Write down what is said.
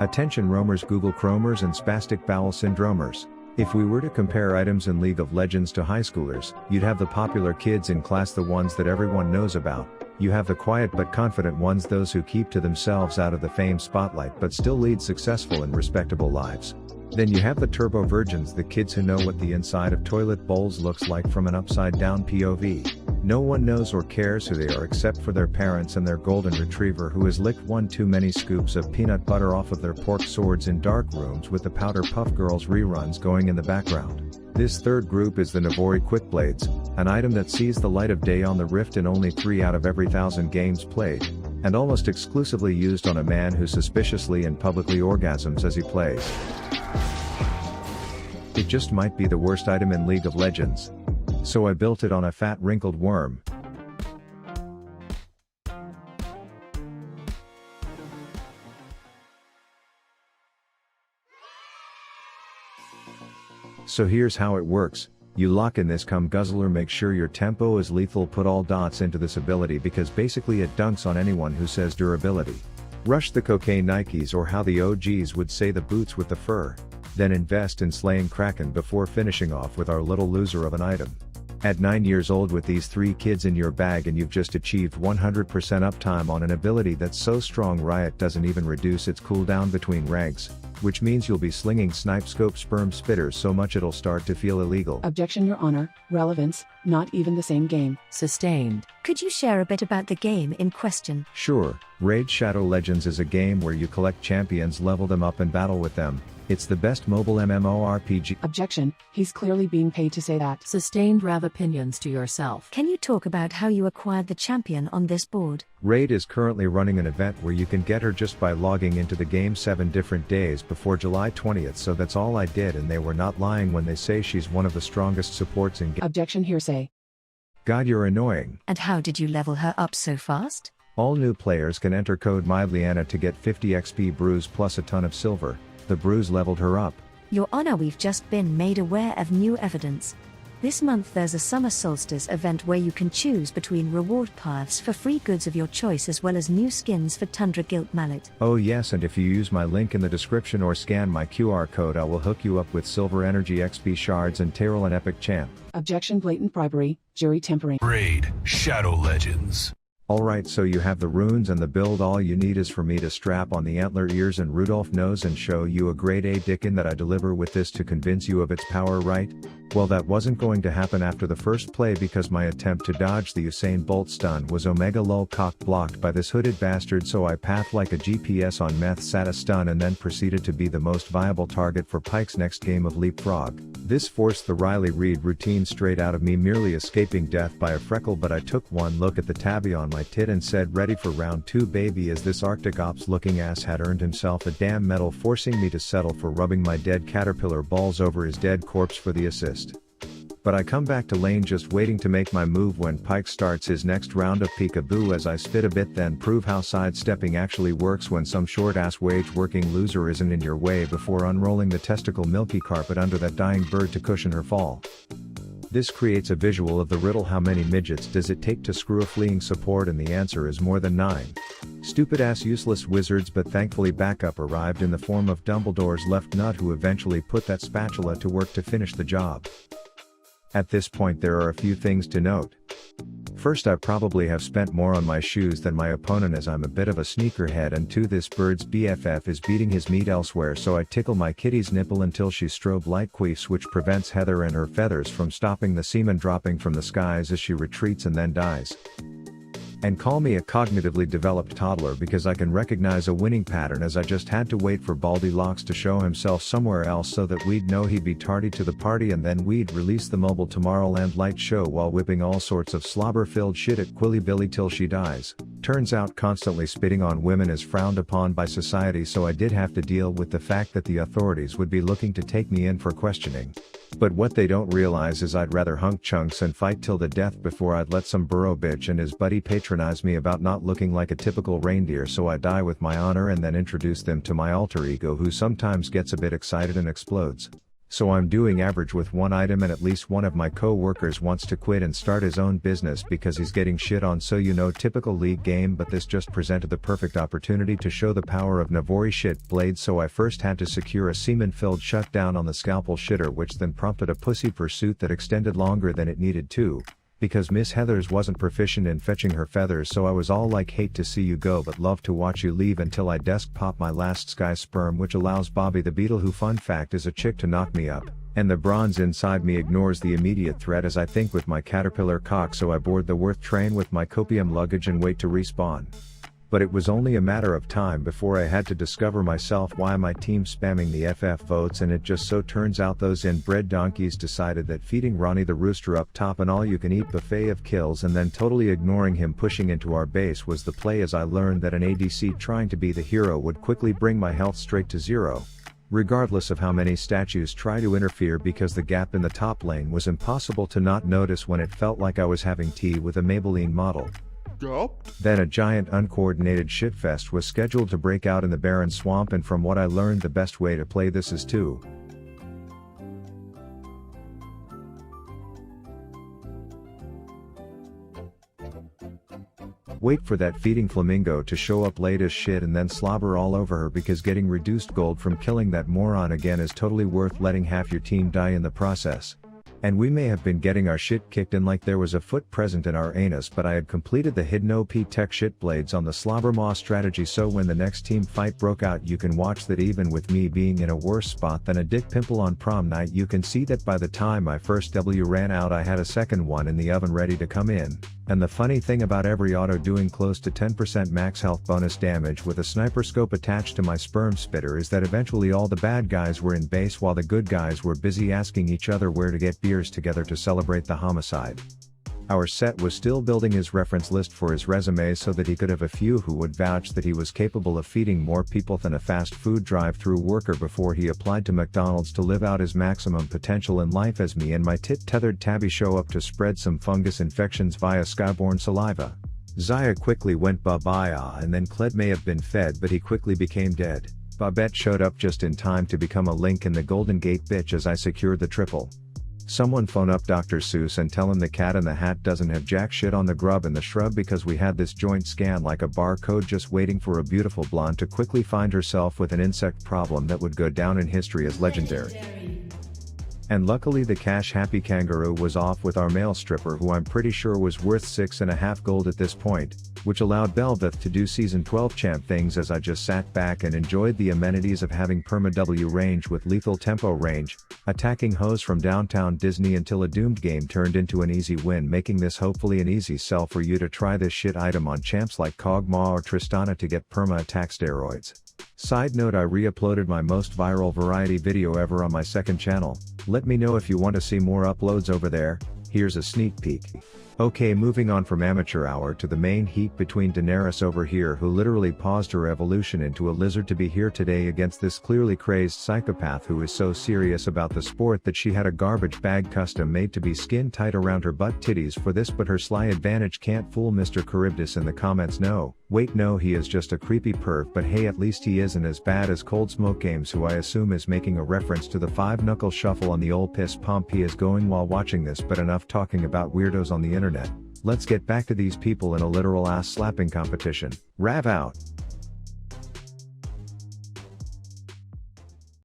Attention roamers, Google Chromers and spastic bowel syndromers. If we were to compare items in League of Legends to high schoolers, you'd have the popular kids in class, the ones that everyone knows about. You have the quiet but confident ones, those who keep to themselves out of the fame spotlight but still lead successful and respectable lives. Then you have the turbo virgins, the kids who know what the inside of toilet bowls looks like from an upside down POV. No one knows or cares who they are except for their parents and their golden retriever who has licked one too many scoops of peanut butter off of their pork swords in dark rooms with the Powder Puff Girls reruns going in the background. This third group is the Navori Quickblades, an item that sees the light of day on the Rift in only 3 out of every 1,000 games played, and almost exclusively used on a man who suspiciously and publicly orgasms as he plays. It just might be the worst item in League of Legends. So I built it on a fat wrinkled worm. So here's how it works. You lock in this cum guzzler, make sure your tempo is lethal, put all dots into this ability because basically it dunks on anyone who says durability. Rush the cocaine Nikes, or how the OGs would say, the boots with the fur. Then invest in slaying Kraken before finishing off with our little loser of an item. At 9 years old with these 3 kids in your bag and you've just achieved 100% uptime on an ability that's so strong Riot doesn't even reduce its cooldown between ranks, which means you'll be slinging snipe scope sperm spitters so much it'll start to feel illegal. Objection, Your Honor. Relevance, not even the same game. Sustained. Could you share a bit about the game in question? Sure, Raid Shadow Legends is a game where you collect champions, level them up and battle with them. It's the best mobile MMORPG. Objection, he's clearly being paid to say that. Sustained. Have opinions to yourself. Can you talk about how you acquired the champion on this board? Raid is currently running an event where you can get her just by logging into the game 7 different days before July 20th, so that's all I did, and they were not lying when they say she's one of the strongest supports in game. Objection, hearsay. God, you're annoying. And how did you level her up so fast? All new players can enter code MIDLIANA to get 50 XP brews plus a ton of silver. The brews leveled her up. Your Honor, we've just been made aware of new evidence. This month there's a summer solstice event where you can choose between reward paths for free goods of your choice as well as new skins for Tundra Gilt Mallet. Oh yes, and if you use my link in the description or scan my QR code, I will hook you up with silver energy XP shards and Tyrell an epic champ. Objection, blatant bribery, jury tempering. Raid Shadow Legends. Alright, so you have the runes and the build. All you need is for me to strap on the antler ears and Rudolph nose and show you a grade A dickin that I deliver with this to convince you of its power, right? Well, that wasn't going to happen after the first play because my attempt to dodge the Usain Bolt stun was omega lol cock blocked by this hooded bastard, so I pathed like a GPS on meth, sat a stun and then proceeded to be the most viable target for Pyke's next game of Leapfrog. This forced the Riley Reid routine straight out of me, merely escaping death by a freckle, but I took one look at the tabby on my tit and said, ready for round 2 baby, as this Arctic Ops looking ass had earned himself a damn medal, forcing me to settle for rubbing my dead caterpillar balls over his dead corpse for the assist. But I come back to lane just waiting to make my move when Pyke starts his next round of peekaboo as I spit a bit, then prove how sidestepping actually works when some short-ass wage-working loser isn't in your way before unrolling the testicle milky carpet under that dying bird to cushion her fall. This creates a visual of the riddle: how many midgets does it take to screw a fleeing support? And the answer is more than 9. Stupid-ass useless wizards, but thankfully backup arrived in the form of Dumbledore's left nut, who eventually put that spatula to work to finish the job. At this point there are a few things to note. First, I probably have spent more on my shoes than my opponent, as I'm a bit of a sneakerhead, and 2, this bird's BFF is beating his meat elsewhere, so I tickle my kitty's nipple until she strobe light queefs, which prevents Heather and her feathers from stopping the semen dropping from the skies as she retreats and then dies. And call me a cognitively developed toddler because I can recognize a winning pattern, as I just had to wait for Baldy Locks to show himself somewhere else so that we'd know he'd be tardy to the party, and then we'd release the mobile Tomorrowland light show while whipping all sorts of slobber-filled shit at Quilly Billy till she dies. Turns out constantly spitting on women is frowned upon by society, so I did have to deal with the fact that the authorities would be looking to take me in for questioning. But what they don't realize is I'd rather hunk chunks and fight till the death before I'd let some burrow bitch and his buddy patronize me about not looking like a typical reindeer, so I die with my honor and then introduce them to my alter ego, who sometimes gets a bit excited and explodes. So I'm doing average with one item, and at least one of my co-workers wants to quit and start his own business because he's getting shit on, so typical league game, but this just presented the perfect opportunity to show the power of Navori shit blade, so I first had to secure a semen-filled shutdown on the scalpel shitter, which then prompted a pussy pursuit that extended longer than it needed to, because Miss Heathers wasn't proficient in fetching her feathers, so I was all like, hate to see you go but love to watch you leave, until I desk pop my last sky sperm, which allows Bobby the Beetle, who fun fact is a chick, to knock me up, and the bronze inside me ignores the immediate threat as I think with my caterpillar cock, so I board the Worth train with my copium luggage and wait to respawn. But it was only a matter of time before I had to discover myself why my team spamming the FF votes, and it just so turns out those inbred donkeys decided that feeding Ronnie the Rooster up top an all-you-can-eat buffet of kills and then totally ignoring him pushing into our base was the play, as I learned that an ADC trying to be the hero would quickly bring my health straight to zero, regardless of how many statues try to interfere, because the gap in the top lane was impossible to not notice when it felt like I was having tea with a Maybelline model. Then a giant uncoordinated shitfest was scheduled to break out in the barren swamp, and from what I learned, the best way to play this is to wait for that feeding flamingo to show up late as shit and then slobber all over her, because getting reduced gold from killing that moron again is totally worth letting half your team die in the process. And we may have been getting our shit kicked in like there was a foot present in our anus, but I had completed the hidden OP tech shit blades on the Slobbermaw strategy, so when the next team fight broke out, you can watch that even with me being in a worse spot than a dick pimple on prom night, you can see that by the time my first W ran out, I had a second one in the oven ready to come in. And the funny thing about every auto doing close to 10% max health bonus damage with a sniper scope attached to my sperm spitter is that eventually all the bad guys were in base while the good guys were busy asking each other where to get beers together to celebrate the homicide. Our set was still building his reference list for his resume so that he could have a few who would vouch that he was capable of feeding more people than a fast food drive-through worker before he applied to McDonald's to live out his maximum potential in life, as me and my tit-tethered tabby show up to spread some fungus infections via skyborne saliva. Zaya quickly went bye-bye, and then Cled may have been fed, but he quickly became dead. Babette showed up just in time to become a link in the Golden Gate bitch as I secured the triple. Someone phone up Dr. Seuss and tell him the Cat in the Hat doesn't have jack shit on the grub in the shrub, because we had this joint scan like a barcode, just waiting for a beautiful blonde to quickly find herself with an insect problem that would go down in history as legendary. And luckily the cash happy kangaroo was off with our male stripper, who I'm pretty sure was worth 6.5 gold at this point, which allowed Belveth to do season 12 champ things as I just sat back and enjoyed the amenities of having perma W range with lethal tempo range, attacking hoes from downtown Disney until a doomed game turned into an easy win, making this hopefully an easy sell for you to try this shit item on champs like Kog'Maw or Tristana to get perma attack steroids. Side note, I re-uploaded my most viral variety video ever on my second channel. Let me know if you want to see more uploads over there. Here's a sneak peek. Okay, moving on from amateur hour to the main heat between Daenerys over here, who literally paused her evolution into a lizard to be here today against this clearly crazed psychopath who is so serious about the sport that she had a garbage bag custom made to be skin tight around her butt titties for this, but her sly advantage can't fool Mr. Charybdis in the comments. No, wait, no, he is just a creepy perv, but hey, at least he isn't as bad as Cold Smoke Games, who I assume is making a reference to the 5-knuckle shuffle on the old piss pump he is going while watching this. But enough talking about weirdos on the internet. Let's get back to these people in a literal ass slapping competition. Rav out.